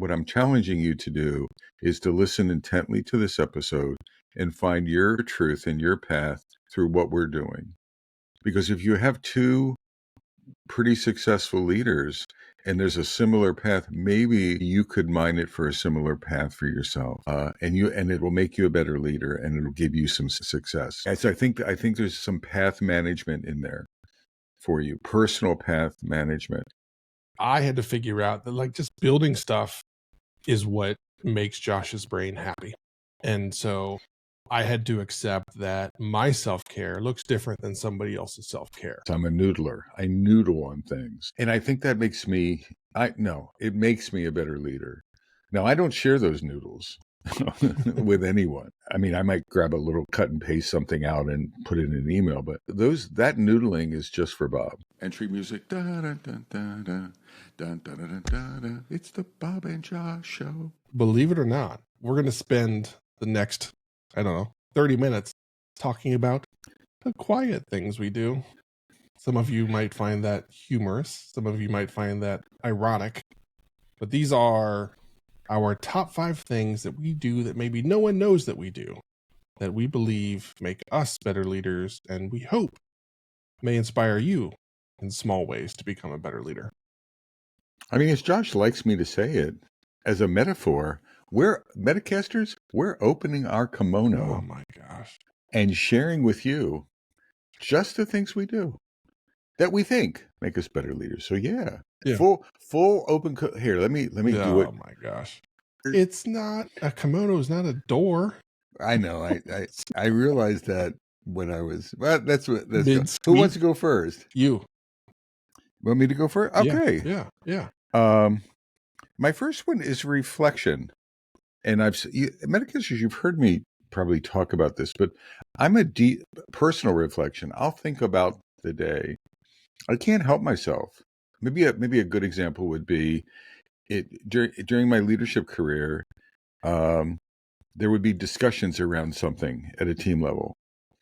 what I'm challenging you to do is to listen intently to this episode and find your truth and your path through what we're doing. Because if you have two pretty successful leaders and there's a similar path, maybe you could mine it for a similar path for yourself, and it will make you a better leader, and it'll give you some success. And so I think there's some path management in there for you, personal path management. I had to figure out that like just building stuff is what makes Josh's brain happy. And so I had to accept that my self-care looks different than somebody else's self-care. I'm a noodler. I noodle on things. And I think that makes me, it makes me a better leader. Now, I don't share those noodles with anyone. I mean, I might grab a little cut and paste something out and put it in an email, but that noodling is just for Bob. Entry music. Da, da, da, da, da, da, da, da, da, da. It's the Bob and Josh show. Believe it or not, we're going to spend the next, 30 minutes talking about the quiet things we do. Some of you might find that humorous. Some of you might find that ironic. But these are our top 5 things that we do that maybe no one knows that we do, that we believe make us better leaders, and we hope may inspire you in small ways to become a better leader. I mean, as Josh likes me to say it, as a metaphor, we're Metacasters, we're opening our kimono. Oh my gosh. And sharing with you just the things we do that we think make us better leaders. So yeah. Full open. Here, let me do it. Oh my gosh. It's not a kimono. It's not a door. I know. I realized that when I was, well, who wants to go first? You. Want me to go first? Okay. Yeah. My first one is reflection. And Metacasters, you've heard me probably talk about this, but I'm a deep personal reflection. I'll think about the day. I can't help myself. Maybe a good example would be during my leadership career. There would be discussions around something at a team level,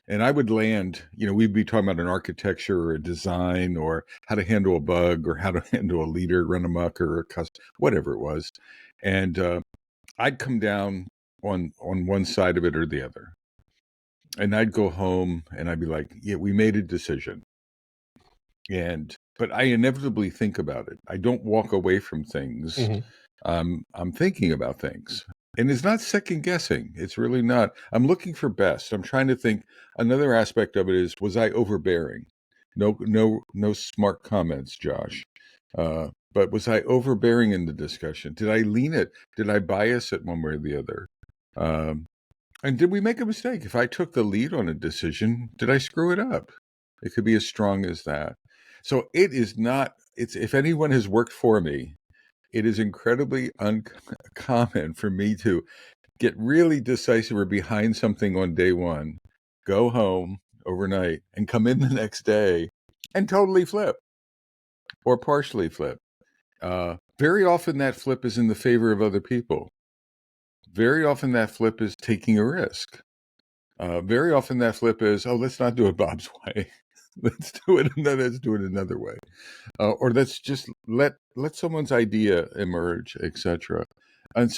and I would land. We'd be talking about an architecture or a design or how to handle a bug or how to handle a leader run amok or whatever it was, and I'd come down on one side of it or the other, and I'd go home and I'd be like, "Yeah, we made a decision." But I inevitably think about it. I don't walk away from things. Mm-hmm. I'm thinking about things. And it's not second guessing. It's really not. I'm looking for best. I'm trying to think. Another aspect of it is, was I overbearing? No smart comments, Josh. But was I overbearing in the discussion? Did I lean it? Did I bias it one way or the other? And did we make a mistake? If I took the lead on a decision, did I screw it up? It could be as strong as that. So it is not, if anyone has worked for me, it is incredibly uncommon for me to get really decisive or behind something on day one, go home overnight, and come in the next day and totally flip or partially flip. Very often that flip is in the favor of other people. Very often that flip is taking a risk. Very often that flip is, let's not do it Bob's way. Let's do it another way, or let's just let someone's idea emerge, etc. And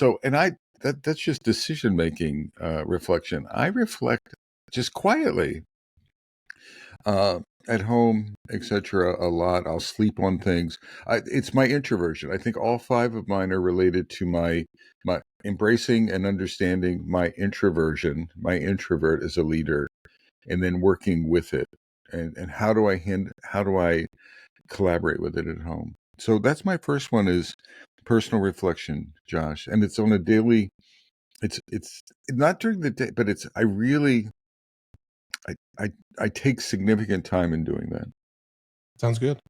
that's just decision making reflection. I reflect just quietly at home, etc. a lot. I'll sleep on things. It's my introversion. I think all 5 of mine are related to my embracing and understanding my introversion, my introvert as a leader, and then working with it. And how do I collaborate with it at home? So that's my first one, is personal reflection, Josh. And it's on a daily, it's not during the day, but I take significant time in doing that. Sounds good.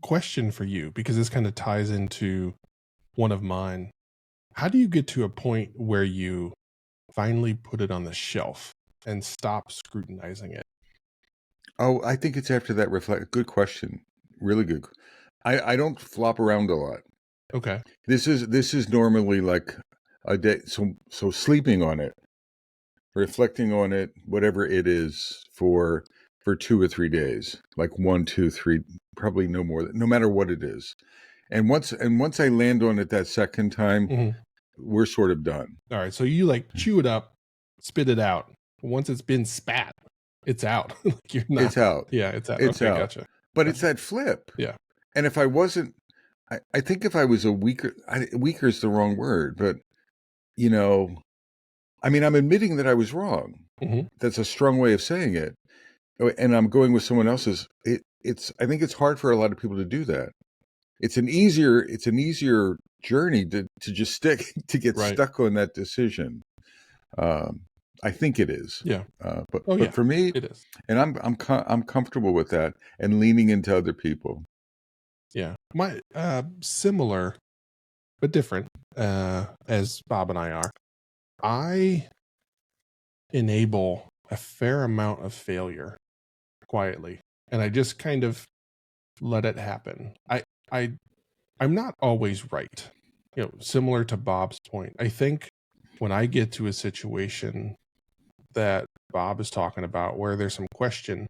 Question for you, because this kind of ties into one of mine. How do you get to a point where you finally put it on the shelf and stop scrutinizing it? Oh, I think it's after that reflect. Good question. Really good. I don't flop around a lot. Okay. This is normally like a day. So sleeping on it, reflecting on it, whatever it is for 2 or 3 days, like 1, 2, 3, probably no more, no matter what it is. And once I land on it that second time, Mhm. we're sort of done. All right. So you like chew it up, spit it out. Once it's been spat, it's out. Like you're not. It's out. Yeah, it's out. It's Okay, out. gotcha. But it's Gotcha. that flip. Yeah. And if I wasn't, I think if I was a weaker is the wrong word, but you know, I mean, I'm admitting that I was wrong. Mhm. That's a strong way of saying it. And I'm going with someone else's. I think it's hard for a lot of people to do that. It's an easier journey to just stick to get Right. stuck on that decision. I think it is. Yeah. But Oh yeah, for me, it is. and I'm comfortable with that and leaning into other people. Yeah. My similar but different as Bob and I are. I enable a fair amount of failure quietly, and I just kind of let it happen. I I'm not always right. You know, similar to Bob's point. I think when I get to a situation that Bob is talking about where there's some question,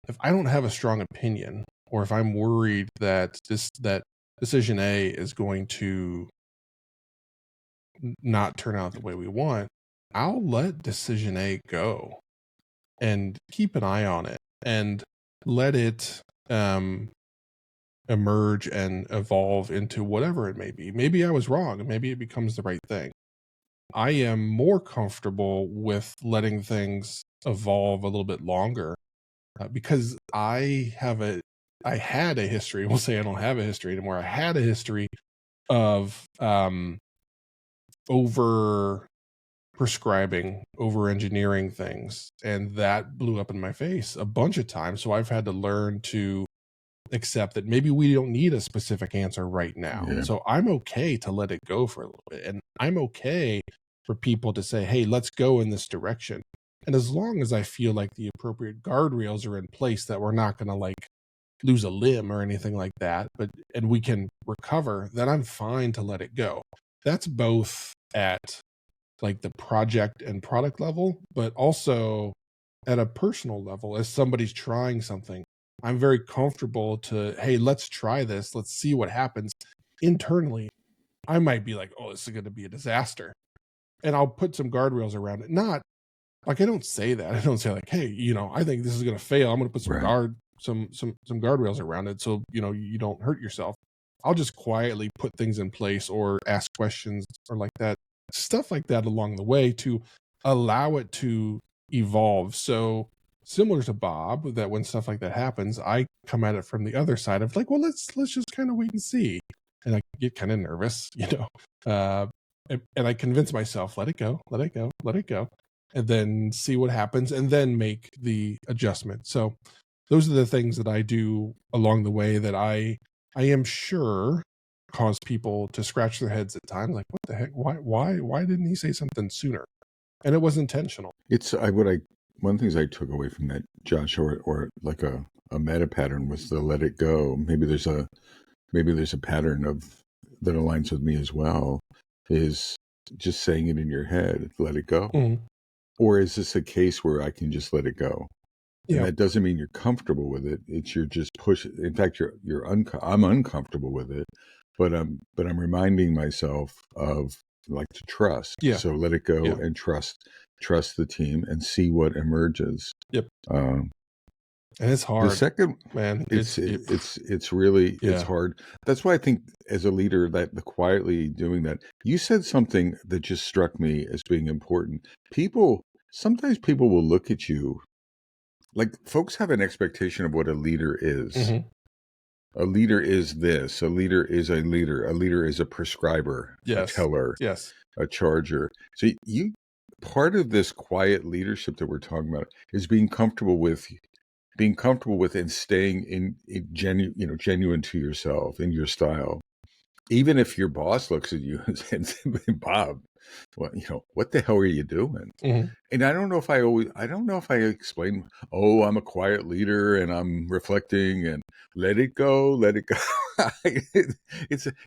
if I don't have a strong opinion, or if I'm worried that that decision A is going to not turn out the way we want, I'll let decision A go and keep an eye on it and let it emerge and evolve into whatever it may be. Maybe I was wrong and maybe it becomes the right thing. I am more comfortable with letting things evolve a little bit longer because I had a history. We'll say I don't have a history anymore. I had a history of over prescribing, over engineering things, and that blew up in my face a bunch of times. So I've had to learn to accept that maybe we don't need a specific answer right now. Yeah. So I'm okay to let it go for a little bit. And I'm okay for people to say, hey, let's go in this direction. And as long as I feel like the appropriate guardrails are in place, that we're not going to like lose a limb or anything like that, and we can recover, then I'm fine to let it go. That's both at like the project and product level, but also at a personal level. As somebody's trying something, I'm very comfortable to, hey, let's try this. Let's see what happens. Internally, I might be like, oh, this is going to be a disaster. And I'll put some guardrails around it. Not like I don't say that. I don't say like, hey, I think this is going to fail. I'm going to put some Right. some guardrails around it so you don't hurt yourself. I'll just quietly put things in place or ask questions or like that, stuff like that along the way to allow it to evolve. So similar to Bob, that when stuff like that happens, I come at it from the other side of like, well, let's just kind of wait and see. And I get kind of nervous, and I convince myself, let it go, let it go, let it go, and then see what happens and then make the adjustment. So those are the things that I do along the way that I am sure cause people to scratch their heads at times, like, what the heck? Why didn't he say something sooner? And it was intentional. It's one of the things I took away from that, Josh, or like a meta pattern was to let it go. Maybe there's a pattern of that aligns with me as well, is just saying it in your head, let it go. Mhm. Or is this a case where I can just let it go? And Yeah. that doesn't mean you're comfortable with it. It's you're just push. In fact, I'm uncomfortable with it, but I'm reminding myself of like to trust. Yeah. So let it go Yeah. and trust the team and see what emerges. Yep. Um, And it's hard, the second, man. it's really Yeah. it's hard. That's why I think as a leader that the quietly doing that. You said something that just struck me as being important. Sometimes people will look at you like folks have an expectation of what a leader is. Mhm. A leader is this. A leader is a leader. A leader is a prescriber, a Yes. teller, Yes. a charger. So part of this quiet leadership that we're talking about is being comfortable with and staying in genuine to yourself in your style. Even if your boss looks at you and says, Bob, what the hell are you doing? Mhm. And I don't know if I explain, oh, I'm a quiet leader and I'm reflecting and let it go.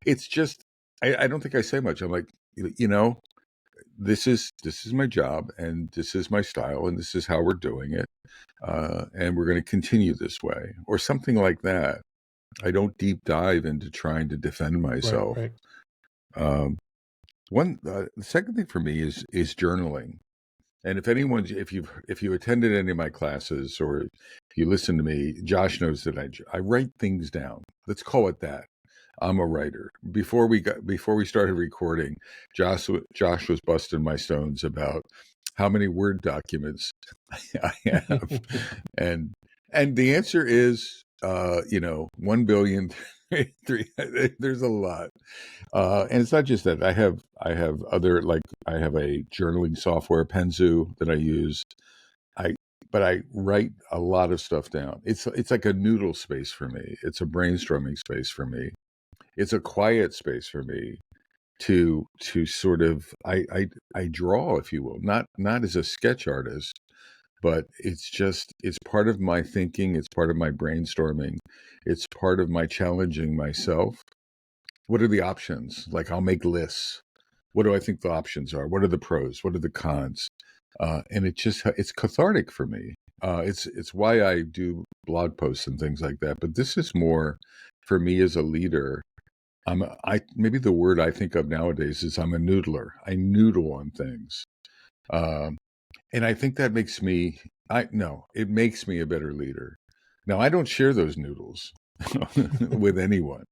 It's just, I don't think I say much. I'm like, this is my job and this is my style and this is how we're doing it. And we're going to continue this way or something like that. I don't deep dive into trying to defend Right, myself. right. Um, the second thing for me is journaling. And if you attended any of my classes or if you listen to me, Josh knows that I write things down. Let's call it that. I'm a writer. Before we started recording, Josh was busting my stones about how many Word documents I have, and the answer is 1 billion. Three. There's a lot. And it's not just that. I have other, like, I have a journaling software, Penzu, that I use. I but I write a lot of stuff down. It's like a noodle space for me. It's a brainstorming space for me. It's a quiet space for me to sort of I draw, if you will, not as a sketch artist, but it's part of my thinking. It's part of my brainstorming. It's part of my challenging myself. What are the options? Like, I'll make lists. What do I think the options are? What are the pros? What are the cons? And it's cathartic for me. It's why I do blog posts and things like that. But this is more for me as a leader. I maybe the word I think of nowadays is I'm a noodler. I noodle on things, um, and I think that makes me. I no, it makes me a better leader. Now I don't share those noodles with anyone.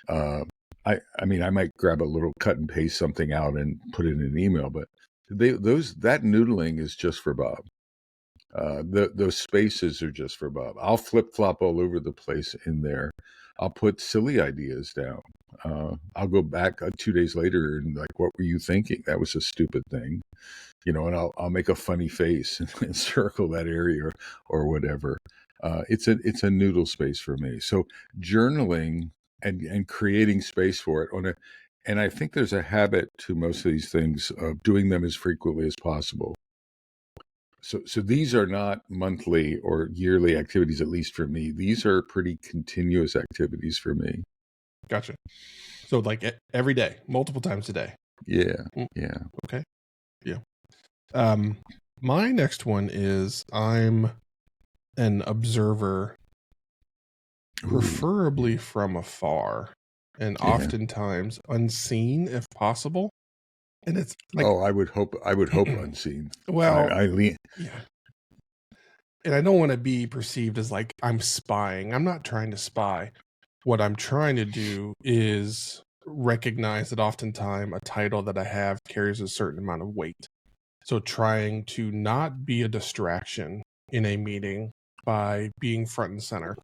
Uh, I mean, I might grab a little cut and paste something out and put it in an email, but that noodling is just for Bob. Those spaces are just for Bob. I'll flip flop all over the place in there. I'll put silly ideas down. I'll go back 2 days later and, like, what were you thinking? That was a stupid thing, and I'll make a funny face and circle that area or whatever. It's a noodle space for me. So journaling and creating space for it and I think there's a habit to most of these things of doing them as frequently as possible. So these are not monthly or yearly activities, at least for me. These are pretty continuous activities for me. Gotcha. So like every day, multiple times a day. Yeah. Yeah. Okay. Yeah. My next one is I'm an observer, preferably from afar, and oftentimes unseen if possible. And it's like, I would hope unseen. Well, I lean. Yeah. And I don't want to be perceived as like I'm spying. I'm not trying to spy. What I'm trying to do is recognize that oftentimes a title that I have carries a certain amount of weight. So trying to not be a distraction in a meeting by being front and center.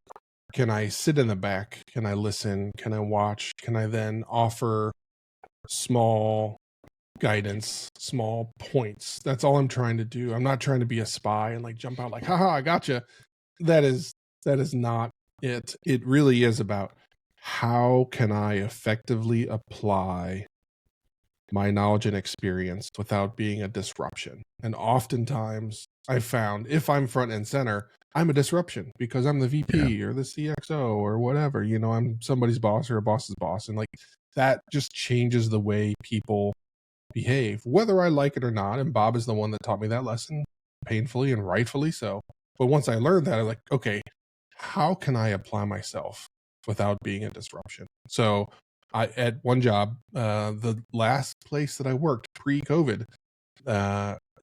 Can I sit in the back? Can I listen? Can I watch? Can I then offer small guidance, small points? That's all I'm trying to do. I'm not trying to be a spy and like jump out like, haha, I gotcha. That is not it. It really is about how can I effectively apply my knowledge and experience without being a disruption. And oftentimes I found if I'm front and center, I'm a disruption because I'm the VP or the CXO or whatever. I'm somebody's boss or a boss's boss. And like that just changes the way people behave, whether I like it or not. And Bob is the one that taught me that lesson painfully and rightfully so. But once I learned that, I'm like, okay, how can I apply myself without being a disruption? So at one job, the last place that I worked pre-COVID,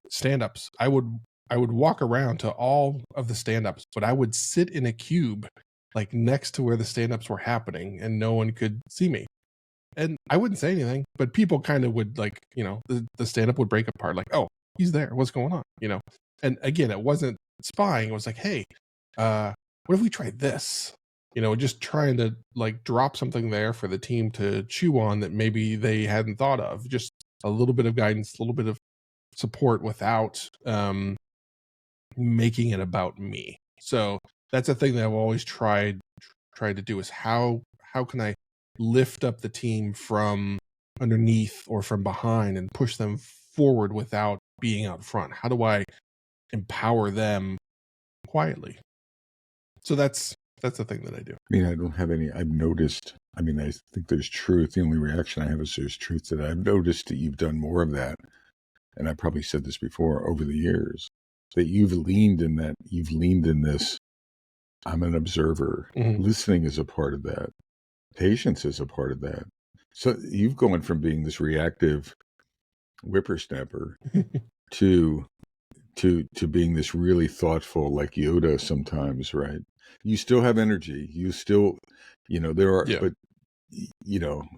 stand-ups, I would walk around to all of the stand-ups, but I would sit in a cube like next to where the stand-ups were happening and no one could see me. And I wouldn't say anything, but people kind of would like, the stand-up would break apart like, oh, he's there. What's going on? And again, it wasn't spying. It was like, hey, what if we try this? Just trying to like drop something there for the team to chew on that maybe they hadn't thought of. Just a little bit of guidance, a little bit of support without making it about me. So that's a thing that I've always tried to do is how can I lift up the team from underneath or from behind and push them forward without being out front? How do I empower them quietly? So that's the thing that I do. I mean, I don't have any. I've noticed. I mean, I think there's truth. The only reaction I have is there's truth that I've noticed that you've done more of that, and I probably said this before over the years that you've leaned in this I'm an observer. Mhm. Listening is a part of that. Patience is a part of that. So you've gone from being this reactive whippersnapper to to being this really thoughtful, like Yoda sometimes, right? You still have energy. You still, there are, Yeah. but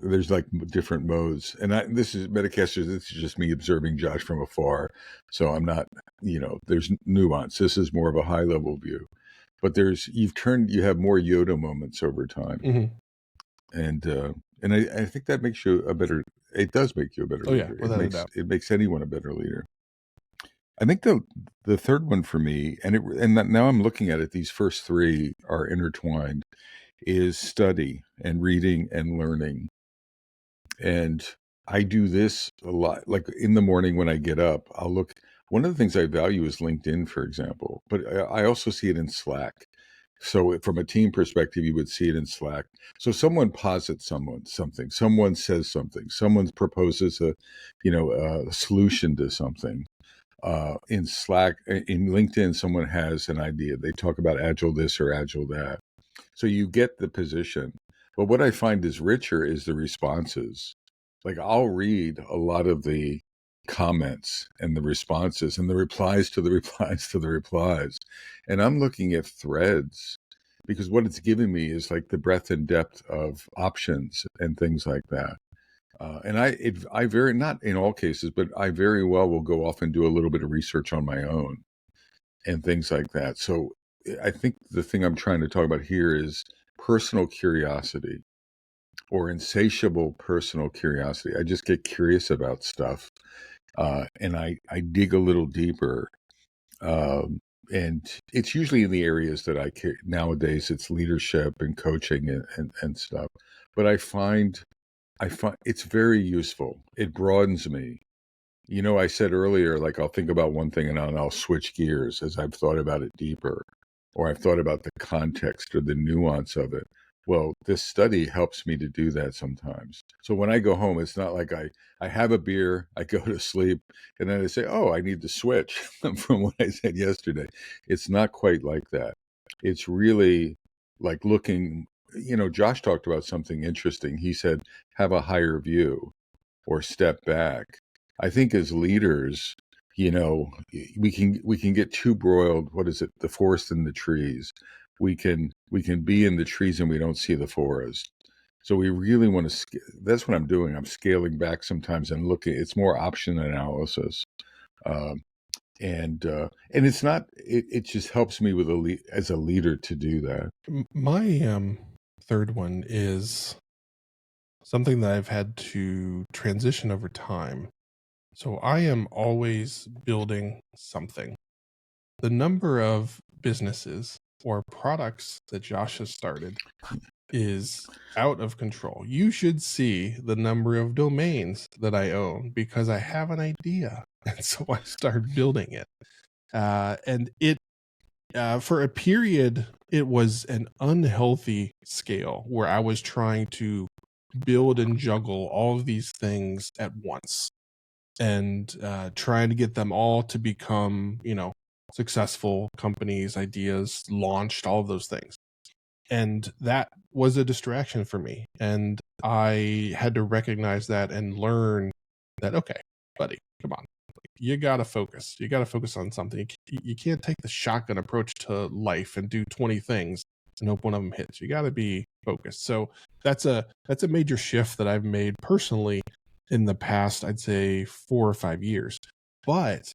there's like different modes. And this is Metacasters. This is just me observing Josh from afar. So I'm not, there's nuance. This is more of a high level view. But you have more Yoda moments over time, Mhm. and I think that makes you a better. It does make you a better Oh yeah, leader. It without a makes doubt. it makes anyone a better leader. I think the third one for me, now I'm looking at it. These first three are intertwined. Is study and reading and learning, and I do this a lot. Like in the morning when I get up, I'll look. One of the things I value is LinkedIn, for example, but I also see it in Slack. So from a team perspective, you would see it in Slack. So someone posits something, someone says something, someone proposes a solution to something. In Slack, in LinkedIn, someone has an idea. They talk about agile this or agile that. So you get the position. But what I find is richer is the responses. Like I'll read a lot of the comments and the responses and the replies to the replies to the replies. And I'm looking at threads because what it's given me is like the breadth and depth of options and things like that. I very, not in all cases, but I very well will go off and do a little bit of research on my own and things like that. So I think the thing I'm trying to talk about here is personal curiosity or insatiable personal curiosity. I just get curious about stuff, and I dig a little deeper. Um, and it's usually in the areas that I care. Nowadays, it's leadership and coaching and stuff. But I find it's very useful. It broadens me. I said earlier, like I'll think about one thing and I'll switch gears as I've thought about it deeper, or I've thought about the context or the nuance of it. Well, this study helps me to do that sometimes. So when I go home, it's not like I have a beer, I go to sleep, and then I say, oh, I need to switch from what I said yesterday. It's not quite like that. It's really like looking, Josh talked about something interesting. He said, have a higher view or step back. I think as leaders, you know, we can get too broiled. What is it? The forest and the trees. We can be in the trees and we don't see the forest. So we really want to. That's what I'm doing. I'm scaling back sometimes and looking. It's more option analysis, um, and it's not. It just helps me as a leader to do that. My third one is something that I've had to transition over time. So I am always building something. The number of businesses or products that Josh has started is out of control. You should see the number of domains that I own because I have an idea. And so I start building it. And it, for a period, it was an unhealthy scale where I was trying to build and juggle all of these things at once and trying to get them all to become, successful companies, ideas, launched, all of those things. And that was a distraction for me. And I had to recognize that and learn that, okay, buddy, come on. You got to focus. You got to focus on something. You can't take the shotgun approach to life and do 20 things and hope one of them hits. You got to be focused. So that's a major shift that I've made personally in the past, I'd say 4 or 5 years. But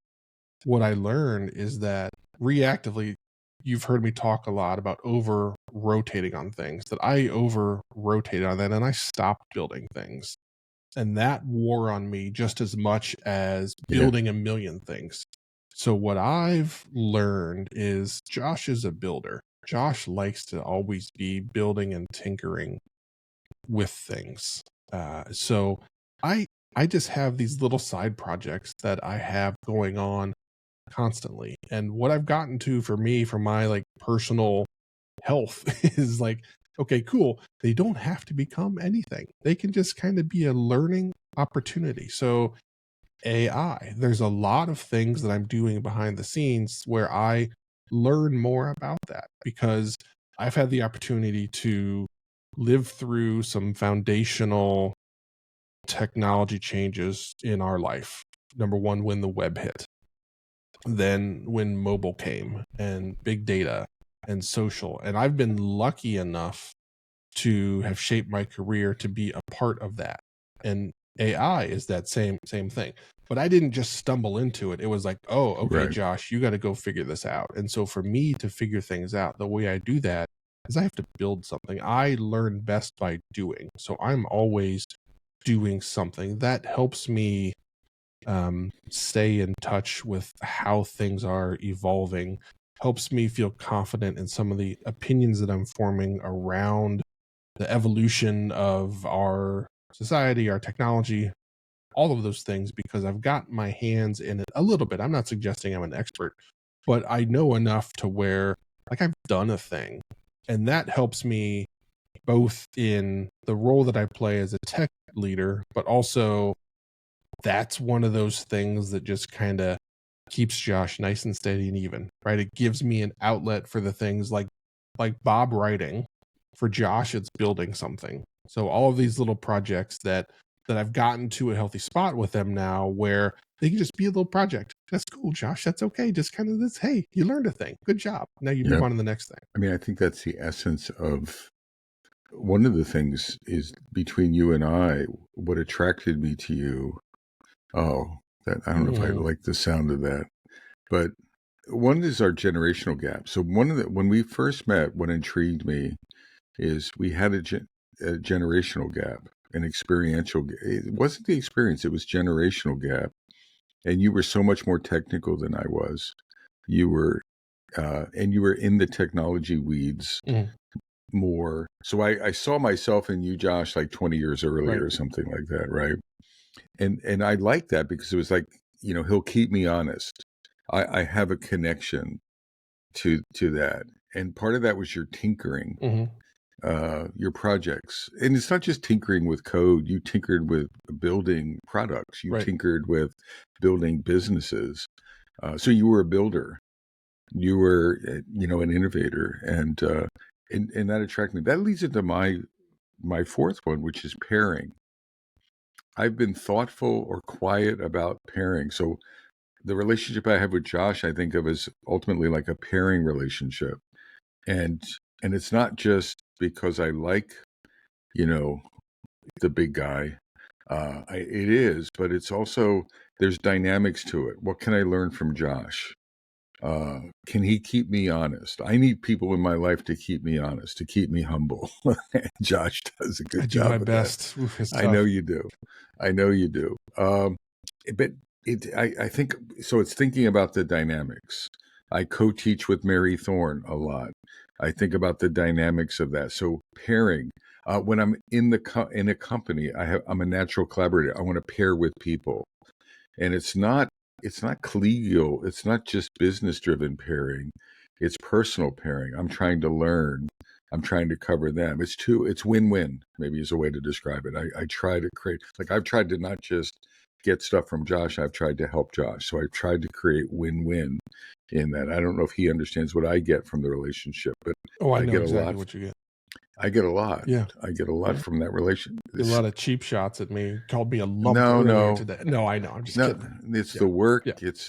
what I learned is that reactively, you've heard me talk a lot about over rotating on things, that I over rotated on that and I stopped building things. And that wore on me just as much as Yeah, building a million things. So what I've learned is Josh is a builder. Josh likes to always be building and tinkering with things. So I I just have these little side projects that I have going on constantly. And what I've gotten to for me, for my like personal health is like, okay, cool. They don't have to become anything. They can just kind of be a learning opportunity. So AI, there's a lot of things that I'm doing behind the scenes where I learn more about that because I've had the opportunity to live through some foundational technology changes in our life. Number one, when the web hit, then when mobile came and big data and social. And I've been lucky enough to have shaped my career to be a part of that. And AI is that same thing. But I didn't just stumble into it. It was like, oh, okay, Right. Josh, you got to go figure this out. And so for me to figure things out, the way I do that is I have to build something. I learn best by doing. So I'm always doing something that helps me stay in touch with how things are evolving, helps me feel confident in some of the opinions that I'm forming around the evolution of our society, our technology, all of those things, because I've got my hands in it a little bit. I'm not suggesting I'm an expert, but I know enough to where like I've done a thing. And that helps me both in the role that I play as a tech leader, but also that's one of those things that just kind of keeps Josh nice and steady and even, right? It gives me an outlet for the things like Bob writing. For Josh, it's building something. So all of these little projects that I've gotten to a healthy spot with them now where they can just be a little project. That's cool, Josh. That's okay. Just kind of this, hey, you learned a thing. Good job. Now you move on to the next thing. I mean, I think that's the essence of one of the things is between you and I, what attracted me to you. Oh, that I don't know if I like the sound of that, but one is our generational gap. So when we first met, what intrigued me is we had a generational gap, an experiential. It wasn't the experience; it was generational gap. And you were so much more technical than I was. You were, and you were in the technology weeds more. So I saw myself in you, Josh, like 20 years earlier or something like that, right? And I like that because it was like, he'll keep me honest. I have a connection to that. And part of that was your tinkering, your projects. And it's not just tinkering with code. You tinkered with building products. You tinkered with building businesses. So you were a builder. You were, an innovator. And that attracted me. That leads into my fourth one, which is pairing. I've been thoughtful or quiet about pairing. So the relationship I have with Josh, I think of as ultimately like a pairing relationship. And it's not just because I like, the big guy. It is, but it's also, there's dynamics to it. What can I learn from Josh? Can he keep me honest? I need people in my life to keep me honest, to keep me humble. Josh does a good job. I do my with best. that. Oof, I know you do. But I think so. It's thinking about the dynamics. I co-teach with Mary Thorne a lot. I think about the dynamics of that. So pairing. When I'm in a company, I'm a natural collaborator. I want to pair with people, and it's not collegial. It's not just business driven pairing. It's personal pairing. I'm trying to learn. I'm trying to cover them. It's win-win, maybe is a way to describe it. I try to create, like I've tried to not just get stuff from Josh, I've tried to help Josh. So I've tried to create win-win in that. I don't know if he understands what I get from the relationship, but I know get exactly a lot. What you get. I get a lot. Yeah. I get a lot from that relation. A lot of cheap shots at me. Called me a lump earlier today. No, I know. I'm just kidding. It's the work. Yeah. It's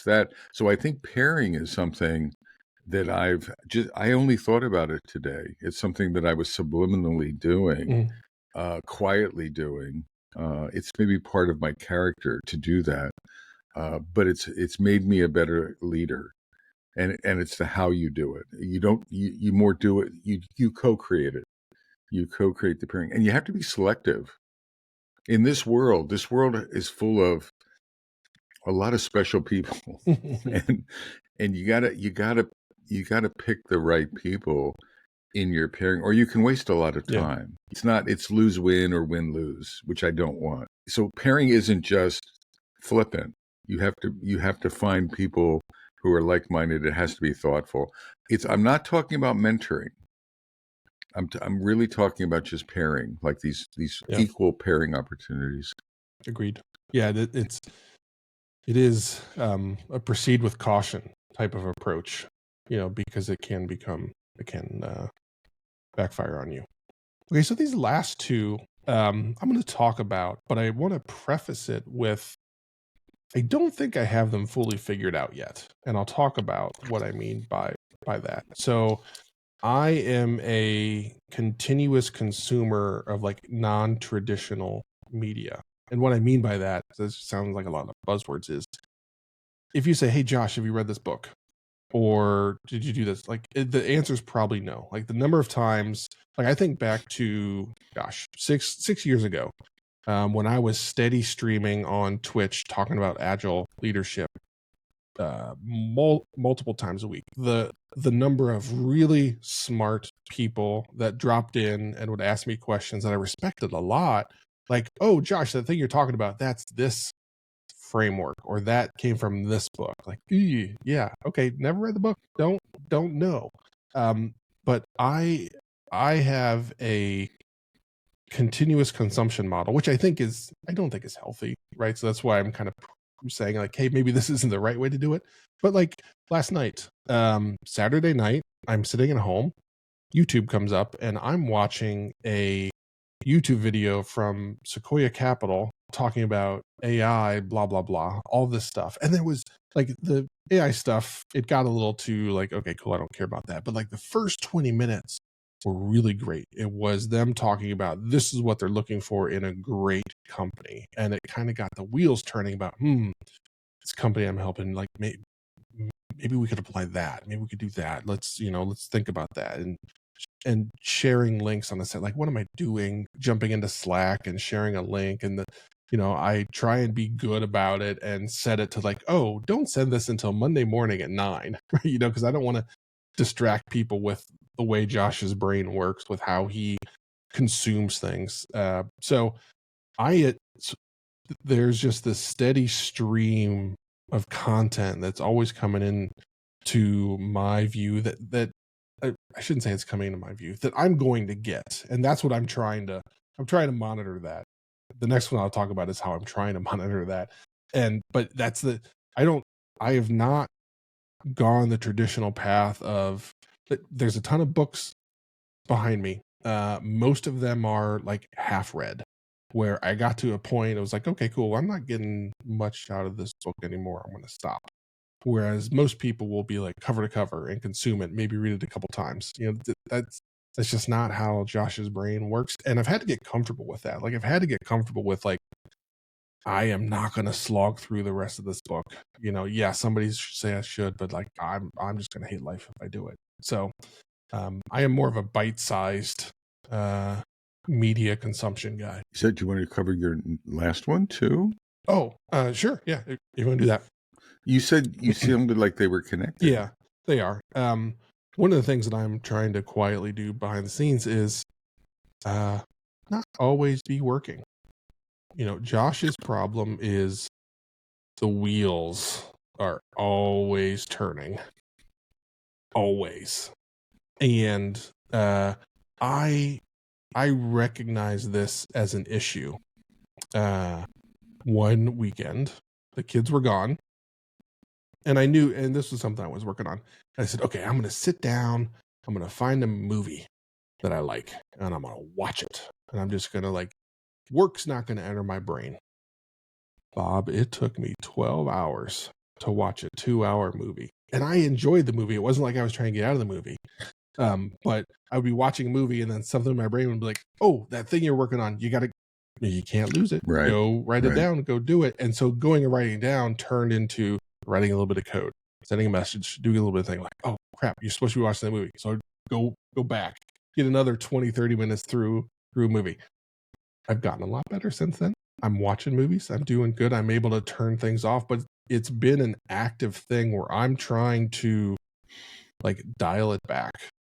that. So I think pairing is something that I only thought about it today. It's something that I was subliminally doing, quietly doing. It's maybe part of my character to do that, but it's made me a better leader. And it's the how you do it. You don't you more do it. You co-create it. You co-create the pairing, and you have to be selective. In this world is full of a lot of special people, and you gotta pick the right people in your pairing, or you can waste a lot of time. It's lose win or win lose, which I don't want. So pairing isn't just flippant. You have to find people who are like-minded. It has to be thoughtful. I'm not talking about mentoring. I'm really talking about just pairing, like these equal pairing opportunities. Agreed. Yeah, it is a proceed with caution type of approach, because it can become backfire on you. Okay, so these last two I'm going to talk about, but I want to preface it with I don't think I have them fully figured out yet, and I'll talk about what I mean by that. So I am a continuous consumer of like non-traditional media. And what I mean by that, this sounds like a lot of buzzwords, is if you say, hey, Josh, have you read this book? Or did you do this? Like the answer is probably no. Like the number of times, like I think back to, gosh, six years ago, when I was steady streaming on Twitch talking about agile leadership multiple times a week. The number of really smart people that dropped in and would ask me questions that I respected a lot, like, oh, Josh, that thing you're talking about, that's this framework, or that came from this book. Like, yeah, okay, never read the book, don't know. But I have a continuous consumption model, which I don't think is healthy, right? So that's why I'm kind of saying like, hey, maybe this isn't the right way to do it. But like last night, Saturday night, I'm sitting at home, YouTube comes up, and I'm watching a YouTube video from Sequoia Capital talking about AI, blah, blah, blah, all this stuff. And there was like the AI stuff, it got a little too like, okay, cool, I don't care about that. But like the first 20 minutes were really great. It was them talking about this is what they're looking for in a great company. And it kind of got the wheels turning about, this company I'm helping, like maybe we could apply that. Maybe we could do that. Let's think about that. And sharing links on the set, like what am I doing? Jumping into Slack and sharing a link, and I try and be good about it and set it to like, oh, don't send this until Monday morning at 9, because I don't want to distract people with the way Josh's brain works, with how he consumes things. So there's just this steady stream of content that's always coming in to my view that I shouldn't say it's coming into my view, that I'm going to get. And that's what I'm trying to monitor that. The next one I'll talk about is how I'm trying to monitor that. But that's I have not gone the traditional path of, there's a ton of books behind me. Most of them are like half read, where I got to a point, I was like, okay, cool, I'm not getting much out of this book anymore, I'm going to stop. Whereas most people will be like cover to cover and consume it, maybe read it a couple times. That's just not how Josh's brain works. And I've had to get comfortable with that. Like I've had to get comfortable with like, I am not going to slog through the rest of this book. Yeah, somebody should say I should, but like, I'm just going to hate life if I do it. So I am more of a bite-sized media consumption guy. You said you wanted to cover your last one too? Oh, sure. Yeah. You want to do that? You said you sounded like they were connected. Yeah, they are. One of the things that I'm trying to quietly do behind the scenes is not always be working. Josh's problem is the wheels are always turning. Always. And I recognize this as an issue. One weekend, the kids were gone. And I knew, and this was something I was working on. I said, okay, I'm going to sit down. I'm going to find a movie that I like, and I'm going to watch it. And I'm just going to work's not going to enter my brain. Bob, it took me 12 hours to watch a 2-hour movie. And I enjoyed the movie. It wasn't like I was trying to get out of the movie. But I would be watching a movie, and then something in my brain would be like, oh, that thing you're working on, you can't lose it. Right. Go write it down, go do it. And so going and writing down turned into writing a little bit of code, sending a message, doing a little bit of thing like, oh crap, you're supposed to be watching the movie. So go back, get another 20, 30 minutes through a movie. I've gotten a lot better since then. I'm watching movies. I'm doing good. I'm able to turn things off, but it's been an active thing where I'm trying to dial it back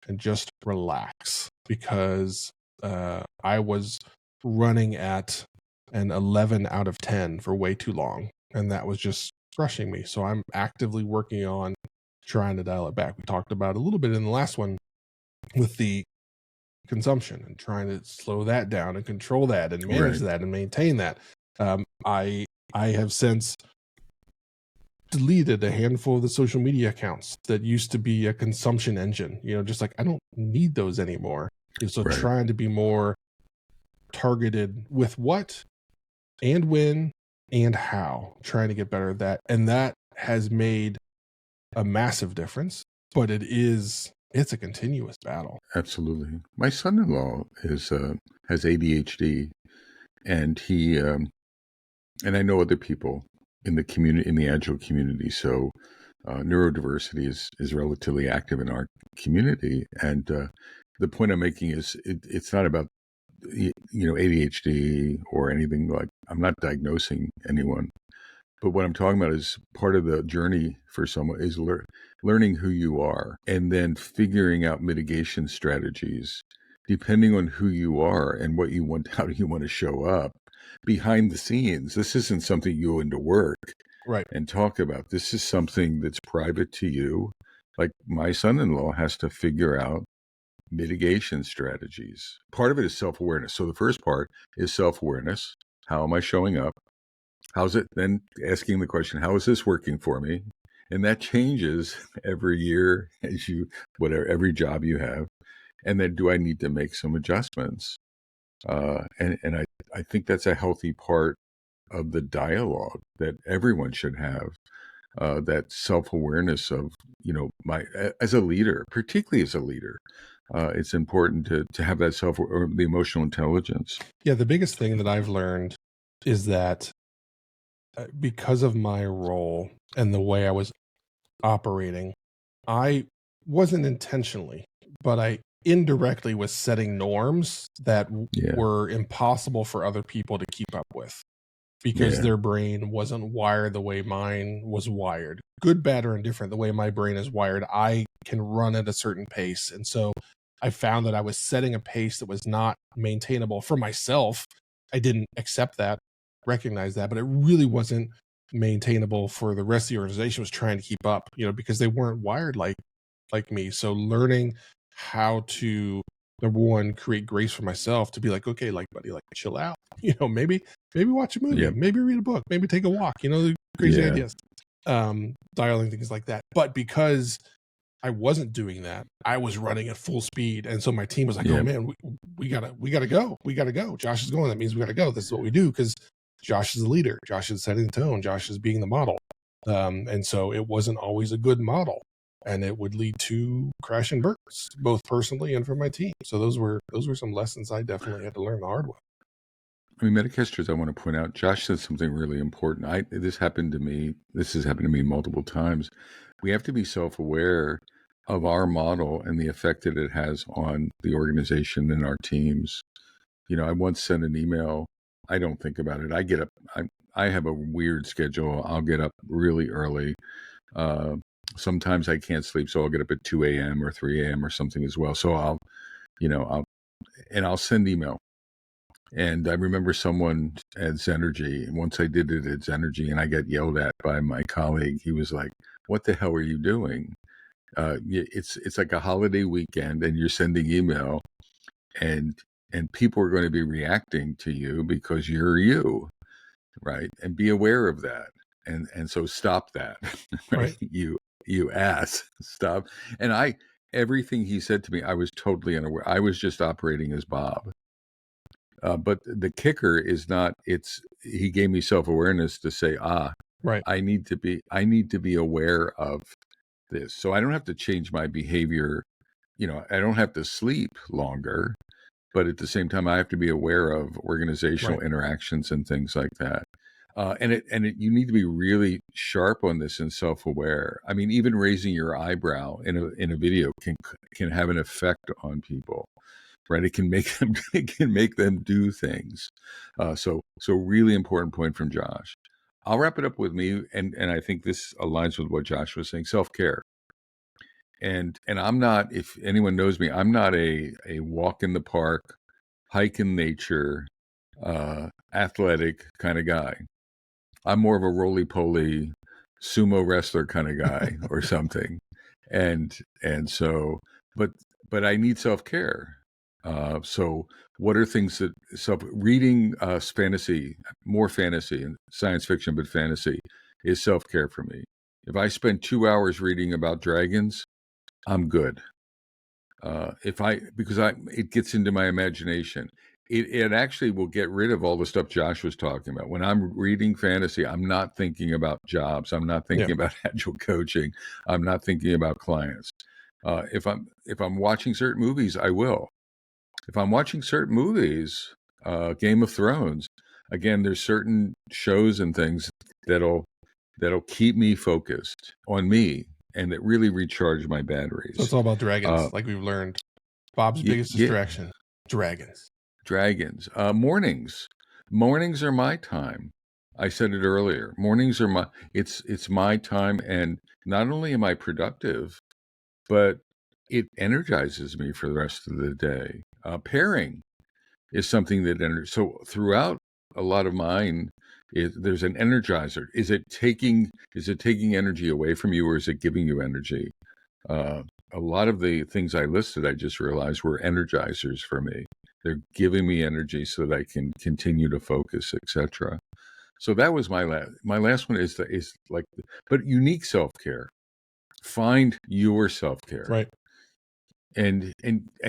and just relax, because I was running at an 11 out of 10 for way too long. And that was just crushing me. So I'm actively working on trying to dial it back. We talked about a little bit in the last one with the consumption and trying to slow that down and control that and manage that and maintain that. I have since deleted a handful of the social media accounts that used to be a consumption engine, just like I don't need those anymore. So Right. trying to be more targeted with what and when and how, trying to get better at that. And that has made a massive difference, but it's a continuous battle. Absolutely. My son-in-law has ADHD, and he and I know other people in the community, in the Agile community. So neurodiversity is relatively active in our community, and the point I'm making is it's not about ADHD or anything. Like, I'm not diagnosing anyone, but what I'm talking about is part of the journey for someone is learning who you are and then figuring out mitigation strategies depending on who you are and what you want, how do you want to show up behind the scenes. This isn't something you go into work Right. and talk about. This is something that's private to you. Like, my son-in-law has to figure out mitigation strategies. Part of it is self-awareness. So the first part is self-awareness. How am I showing up? How's it then asking the question, how is this working for me? And that changes every year as every job you have. And then, do I need to make some adjustments? And I think that's a healthy part of the dialogue that everyone should have. That self-awareness of, as a leader, particularly as a leader, it's important to have that or the emotional intelligence. Yeah, the biggest thing that I've learned is that because of my role and the way I was operating, I wasn't intentionally, but I indirectly was setting norms that were impossible for other people to keep up with because their brain wasn't wired the way mine was wired. Good, bad, or indifferent, the way my brain is wired, I can run at a certain pace. And so I found that I was setting a pace that was not maintainable for myself. I didn't accept that, recognize that, but it really wasn't maintainable for the rest of the organization. Was trying to keep up, because they weren't wired like me. So learning how to, number one, create grace for myself to be like, okay, like, buddy, like, chill out, maybe watch a movie, maybe read a book, maybe take a walk, crazy ideas, dialing things like that. But because I wasn't doing that, I was running at full speed. And so my team was like, oh man, we gotta go. Josh is going. That means we gotta go. This is what we do, because Josh is the leader. Josh is setting the tone. Josh is being the model. And so it wasn't always a good model, and it would lead to crash and burns, both personally and for my team. So those were some lessons I definitely had to learn the hard way. I mean, Metacasters, I want to point out, Josh said something really important. This has happened to me multiple times. We have to be self-aware of our model and the effect that it has on the organization and our teams. I once sent an email. I don't think about it. I get up. I have a weird schedule. I'll get up really early. Sometimes I can't sleep, so I'll get up at 2 a.m. or 3 a.m. or something as well. So I'll send email. And I remember someone at Zenergy, and once I did it at Zenergy and I got yelled at by my colleague. He was like, "What the hell are you doing? It's like a holiday weekend and you're sending email, and people are going to be reacting to you because you're you, right? And be aware of that. And so stop that, right? You ass, stop." And everything he said to me, I was totally unaware. I was just operating as Bob. But the kicker is not, he gave me self-awareness to say, right, I need to be aware of this. So I don't have to change my behavior. I don't have to sleep longer, but at the same time, I have to be aware of organizational interactions and things like that. You need to be really sharp on this and self-aware. I mean, even raising your eyebrow in a video can have an effect on people. Right, it can make them do things. So really important point from Josh. I'll wrap it up with me, and I think this aligns with what Josh was saying. Self-care, and I'm not. If anyone knows me, I'm not a walk in the park, hike in nature, athletic kind of guy. I'm more of a roly-poly sumo wrestler kind of guy or something, and so, but I need self-care. So what are things that reading fantasy, more fantasy and science fiction, but fantasy is self-care for me. If I spend 2 hours reading about dragons, I'm good. Because it gets into my imagination. It actually will get rid of all the stuff Josh was talking about. When I'm reading fantasy, I'm not thinking about jobs. I'm not thinking about agile coaching. I'm not thinking about clients. If I'm watching certain movies, I will. If I'm watching certain movies, Game of Thrones, again, there's certain shows and things that'll keep me focused on me and that really recharge my batteries. So it's all about dragons, like we've learned. Bob's biggest distraction, dragons. Dragons. Mornings are my time. I said it earlier. Mornings are it's my time, and not only am I productive, but it energizes me for the rest of the day. Pairing is something that so throughout a lot of mine, there's an energizer. Is it taking energy away from you, or is it giving you energy? A lot of the things I listed, I just realized were energizers for me. They're giving me energy so that I can continue to focus, etc. So that was my last one is like, but unique self-care. Find your self-care. Right. And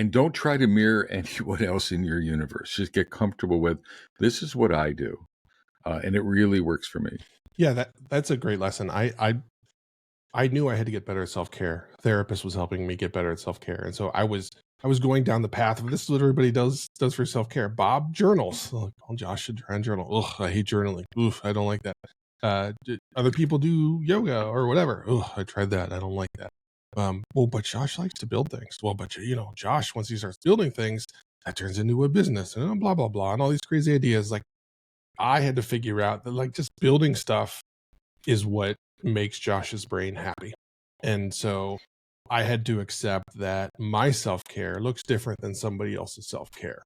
don't try to mirror anyone else in your universe. Just get comfortable with, this is what I do. And it really works for me. Yeah, that's a great lesson. I knew I had to get better at self-care. Therapist was helping me get better at self-care. And so I was going down the path of, this is what everybody does for self-care. Bob journals. Oh, Josh should try and journal. Ugh, I hate journaling. Oof, I don't like that. Other people do yoga or whatever. Ugh, I tried that. I don't like that. Well, but Josh likes to build things. Well, but Josh, once he starts building things, that turns into a business and blah, blah, blah. And all these crazy ideas. Like, I had to figure out that, like, just building stuff is what makes Josh's brain happy. And so I had to accept that my self-care looks different than somebody else's self-care.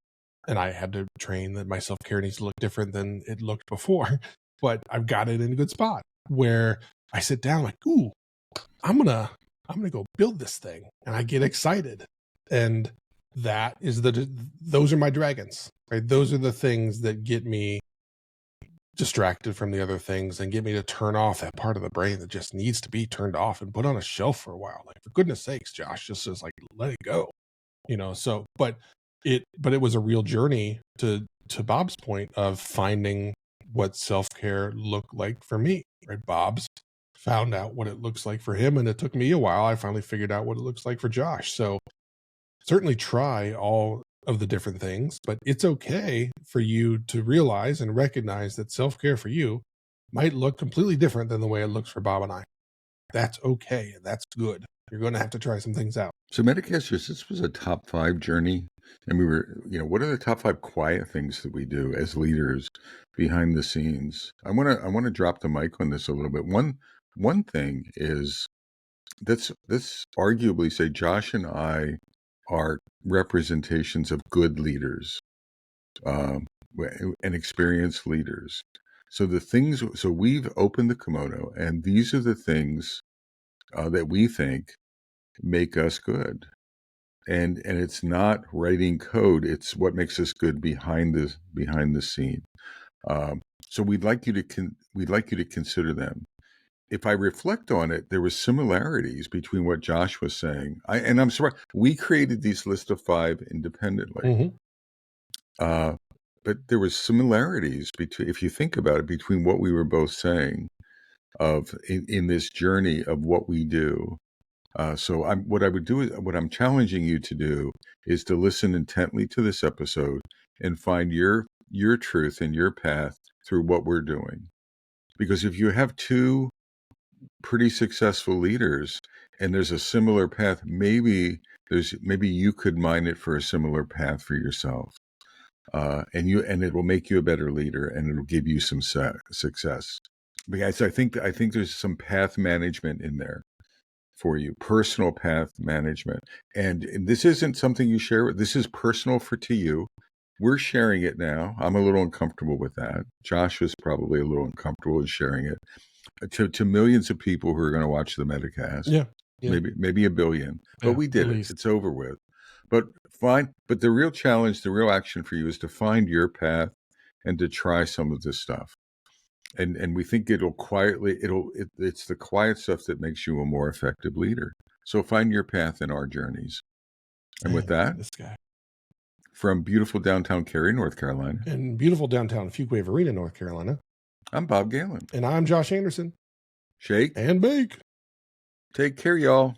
And I had to train that my self-care needs to look different than it looked before. But I've got it in a good spot where I sit down like, ooh, I'm gonna go build this thing. And I get excited. And that is those are my dragons, right? Those are the things that get me distracted from the other things and get me to turn off that part of the brain that just needs to be turned off and put on a shelf for a while. Like, for goodness sakes, Josh, just says, like, let it go, so, but it was a real journey to Bob's point of finding what self-care looked like for me, right? Bob's found out what it looks like for him, and it took me a while. I finally figured out what it looks like for Josh. So certainly try all of the different things, but it's okay for you to realize and recognize that self-care for you might look completely different than the way it looks for Bob and I. That's okay. And that's good. You're going to have to try some things out. So Metacasters, this was a top 5 journey. And we were, what are the top 5 quiet things that we do as leaders behind the scenes? I want to drop the mic on this a little bit. One thing is this arguably say Josh and I are representations of good leaders and experienced leaders. So we've opened the kimono, and these are the things that we think make us good. And it's not writing code; it's what makes us good behind the scene. So we'd like you to consider them. If I reflect on it, there were similarities between what Josh was saying. I'm sorry, we created these list of 5 independently. Mm-hmm. But there was similarities between, if you think about it, between what we were both saying in this journey of what we do. So what I'm challenging you to do is to listen intently to this episode and find your truth and your path through what we're doing. Because if you have 2 pretty successful leaders and there's a similar path, maybe you could mine it for a similar path for yourself. And it will make you a better leader, and it'll give you some success. Because I think there's some path management in there for you, personal path management. And this isn't something you share. This is personal to you. We're sharing it now. I'm a little uncomfortable with that. Josh was probably a little uncomfortable with sharing it to millions of people who are going to watch the Metacast. Yeah. Maybe a billion. But we did it. It's over with. But fine. But the real challenge, the real action for you is to find your path and to try some of this stuff. And we think it's the quiet stuff that makes you a more effective leader. So find your path in our journeys. And with that, this guy from beautiful downtown Cary, North Carolina, and beautiful downtown Fuquay Arena, North Carolina, I'm Bob Galen. and I'm Josh Anderson. Shake And bake. Take care, y'all.